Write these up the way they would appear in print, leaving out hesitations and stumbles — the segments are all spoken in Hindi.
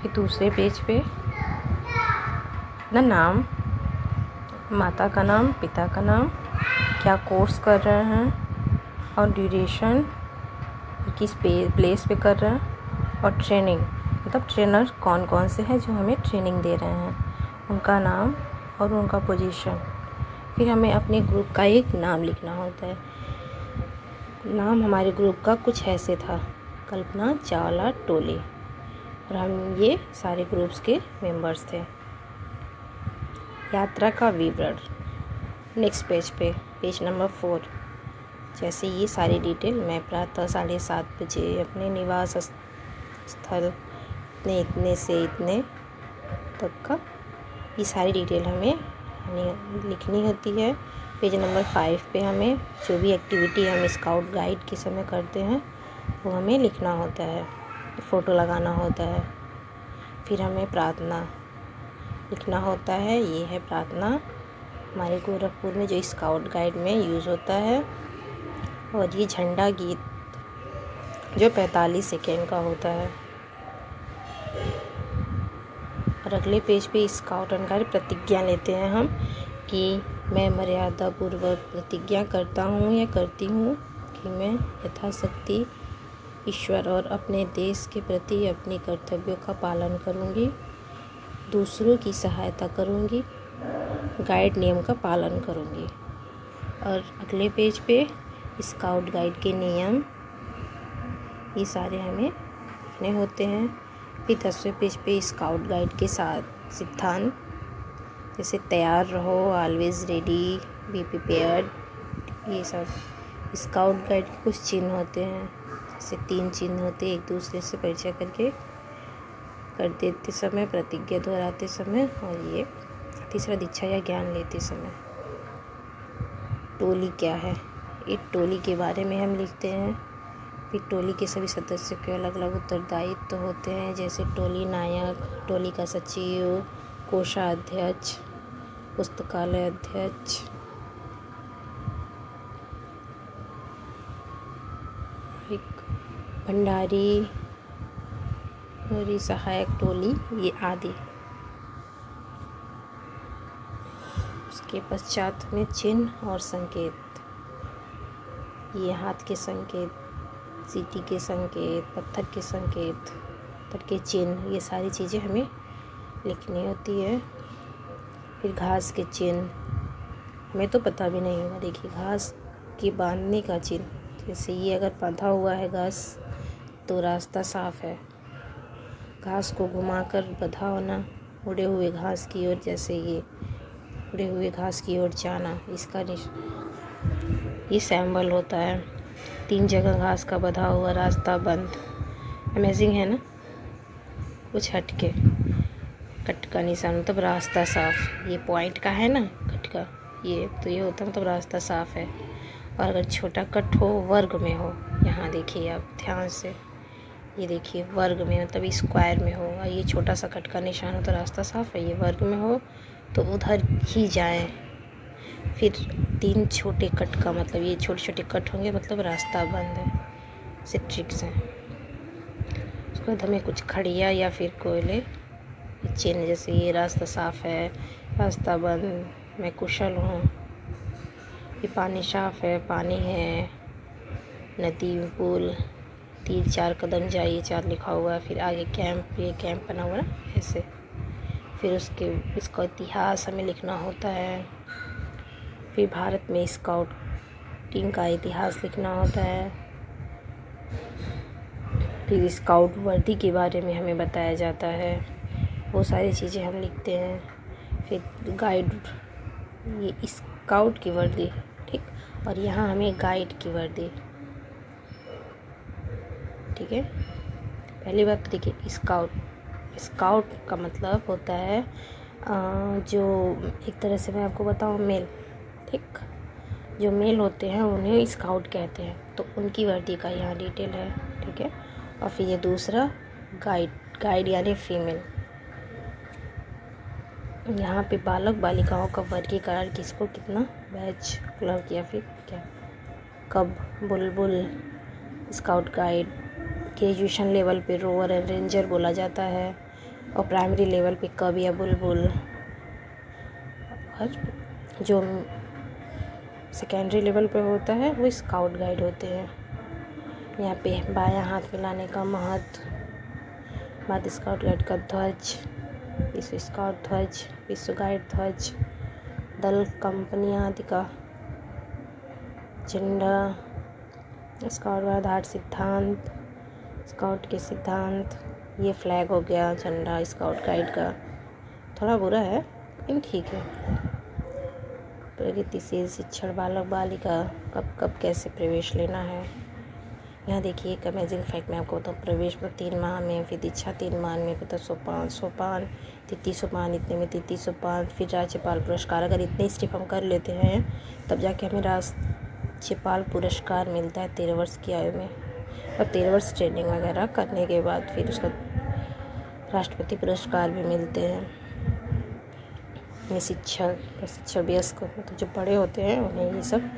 फिर दूसरे पेज पे अपना नाम, माता का नाम, पिता का नाम, क्या कोर्स कर रहे हैं और ड्यूरेशन, किस प्लेस पे कर रहे हैं, और ट्रेनिंग मतलब ट्रेनर कौन कौन से हैं जो हमें ट्रेनिंग दे रहे हैं, उनका नाम और उनका पोजीशन। फिर हमें अपने ग्रुप का एक नाम लिखना होता है। नाम हमारे ग्रुप का कुछ ऐसे था, कल्पना चावला टोली, और हम ये सारे ग्रुप्स के मेंबर्स थे। यात्रा का विवरण नेक्स्ट पेज पे, पेज नंबर 4। जैसे ये सारी डिटेल, मैं प्रातः 7:30 बजे अपने निवास स्थल इतने से इतने तक का, ये सारी डिटेल हमें लिखनी होती है। पेज नंबर 5 पे हमें जो भी एक्टिविटी हम स्काउट गाइड के समय करते हैं वो हमें लिखना होता है, फ़ोटो लगाना होता है। फिर हमें प्रार्थना लिखना होता है, ये है प्रार्थना हमारे गोरखपुर में जो स्काउट गाइड में यूज़ होता है। और ये झंडा गीत जो 45 सेकेंड का होता है। और अगले पेज पे स्काउट एंड गाइड प्रतिज्ञा लेते हैं हम कि मैं मर्यादा पूर्वक प्रतिज्ञा करता हूँ या करती हूँ कि मैं यथाशक्ति ईश्वर और अपने देश के प्रति अपने कर्तव्यों का पालन करूँगी, दूसरों की सहायता करूँगी, गाइड नियम का पालन करूँगी। और अगले पेज पे स्काउट गाइड के नियम, ये सारे हमें लिखने होते हैं। फिर 10वें पेज पे स्काउट गाइड के साथ सिद्धांत, जैसे तैयार रहो, ऑलवेज रेडी, बी प्रिपेयर्ड, ये सब स्काउट गाइड के कुछ चिन्ह होते हैं। जैसे 3 चिन्ह होते हैं, एक दूसरे से परिचय कर देते समय, प्रतिज्ञा दोहराते समय, और ये तीसरा दीक्षा या ज्ञान लेते समय। टोली क्या है, एक टोली के बारे में हम लिखते हैं। फिर टोली के सभी सदस्यों के अलग अलग उत्तरदायित्व होते हैं, जैसे टोली नायक, टोली का सचिव, कोषाध्यक्ष, पुस्तकालय अध्यक्ष, एक भंडारी, और सहायक टोली, ये आदि। उसके पश्चात में चिन्ह और संकेत, ये हाथ के संकेत, सीटी के संकेत, पत्थर के संकेत, पत्थर के चिन्ह, ये सारी चीज़ें हमें लिखनी होती है। फिर घास के चिन्ह, हमें तो पता भी नहीं होगा। देखिए घास के बांधने का चिन्ह, जैसे ये अगर बांधा हुआ है घास तो रास्ता साफ है। घास को घुमाकर बंधा होना, उड़े हुए घास की ओर, जैसे ये उड़े हुए घास की ओर जाना, इसका ये सिंबल होता है। 3 जगह घास का बंधा हुआ रास्ता बंद, अमेजिंग है ना, कुछ हटके। कट का निशान मतलब रास्ता साफ, ये पॉइंट का है ना कट का, ये तो ये होता मतलब रास्ता साफ है। और अगर छोटा कट हो, वर्ग में हो, यहाँ देखिए आप ध्यान से, ये देखिए वर्ग में मतलब स्क्वायर में हो, और ये छोटा सा कट का निशान हो तो रास्ता साफ है। ये वर्ग में हो तो उधर ही जाएं। फिर 3 छोटे कट का मतलब ये छोटे छोटे कट होंगे मतलब रास्ता बंद है। से ट्रिक्स हैं। उसके बाद हमें कुछ खड़िया या फिर कोयले चिन्ह, जैसे ये रास्ता साफ है, रास्ता बंद, मैं कुशल हूँ, ये पानी साफ है, पानी है, नदी, पुल, 3-4 कदम जाइए, 4 लिखा हुआ है। फिर आगे कैंप, ये कैंप बना हुआ है ऐसे। फिर इसका इतिहास हमें लिखना होता है। फिर भारत में स्काउटिंग का इतिहास लिखना होता है। फिर स्काउट वर्दी के बारे में हमें बताया जाता है, वो सारी चीज़ें हम लिखते हैं। फिर गाइड, ये स्काउट की वर्दी, ठीक, और यहाँ हमें गाइड की वर्दी, ठीक है। पहली बात तो देखिए स्काउट का मतलब होता है जो एक तरह से मैं आपको बताऊँ, मेल, ठीक, जो मेल होते हैं उन्हें स्काउट कहते हैं, तो उनकी वर्दी का यहाँ डिटेल है, ठीक है। और फिर ये दूसरा गाइड यानी फीमेल। यहाँ पे बालक बालिकाओं का वर्गीकरण किसको कितना, बैच, क्लर्क या फिर क्या, कब, बुलबुल, स्काउट गाइड, ग्रेजुएशन लेवल पे रोवर एंड रेंजर बोला जाता है। और प्राइमरी लेवल पे कब या बुलबुल, और जो सेकेंडरी लेवल पे होता है वो स्काउट गाइड होते हैं। यहाँ पे बायां हाथ मिलाने का महत्व, बाद स्काउट गाइड का ध्वज, विश्व स्काउट ध्वज, विश्व गाइड ध्वज, दल कंपनी आदि का झंडा, स्काउट का आधार सिद्धांत, स्काउट के सिद्धांत, ये फ्लैग हो गया झंडा स्काउट गाइड का। थोड़ा बुरा है लेकिन ठीक है। प्रगतिशील शिक्षण बालक बालिका कब कब कैसे प्रवेश लेना है। यहाँ देखिए एक अमेजिंग फैक्ट मैं आपको बताऊँ। प्रवेश में 3 माह में, फिर दीक्षा 3 माह में, फिर 205 सोपान, 33 सोपान, इतने में 33 सोपान, फिर राज्यपाल पुरस्कार। अगर इतने स्टेप हम कर लेते हैं तब जाके हमें राज्यपाल पुरस्कार मिलता है 13 वर्ष की आयु में, और 13 वर्ष ट्रेनिंग वगैरह करने के बाद फिर उसका राष्ट्रपति पुरस्कार भी मिलते हैं। ये शिक्षक वयस्क मतलब जो बड़े होते हैं उन्हें ये सब,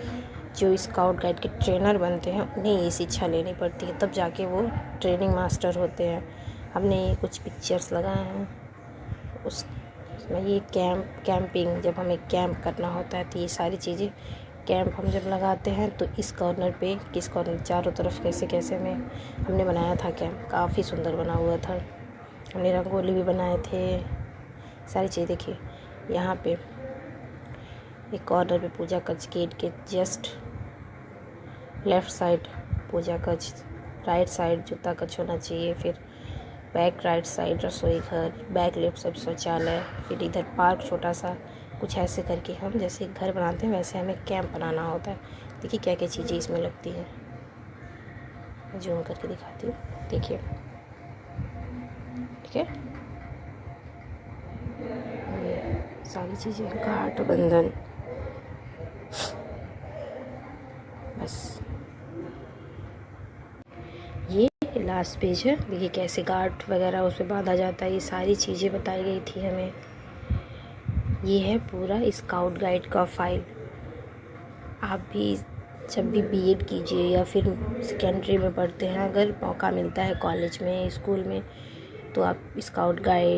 जो स्काउट गाइड के ट्रेनर बनते हैं उन्हें ये शिक्षा लेनी पड़ती है, तब जाके वो ट्रेनिंग मास्टर होते हैं। हमने ये कुछ पिक्चर्स लगाए हैं उसमें, ये कैंपिंग, जब हमें कैंप करना होता है तो ये सारी चीज़ें, कैंप हम जब लगाते हैं तो इस कॉर्नर पे, किस कॉर्नर, चारों तरफ कैसे कैसे में हमने बनाया था कैंप। काफ़ी सुंदर बना हुआ था। हमने रंगोली भी बनाए थे, सारी चीज़। देखिए यहाँ पे एक कॉर्नर पे पूजा कक्ष, गेट के जस्ट लेफ़्ट साइड पूजा कक्ष, राइट साइड जूता कक्ष होना चाहिए, फिर बैक राइट साइड रसोई घर, बैक लेफ्ट साइड शौचालय, फिर इधर पार्क छोटा सा। कुछ ऐसे करके हम जैसे घर बनाते हैं वैसे हमें कैंप बनाना होता है। देखिए क्या क्या चीज़ें इसमें लगती है, जूम करके दिखाती हूँ। देखिए ठीक है, ये सारी चीज़ें, घाट बंधन, बस ये लास्ट पेज है। देखिए कैसे गार्ड वगैरह उस पर बांधा जाता है, ये सारी चीज़ें बताई गई थी हमें। ये है पूरा स्काउट गाइड का फाइल। आप भी जब भी बीएड कीजिए या फिर सेकेंडरी में पढ़ते हैं, अगर मौका मिलता है कॉलेज में, स्कूल में, तो आप स्काउट गाइड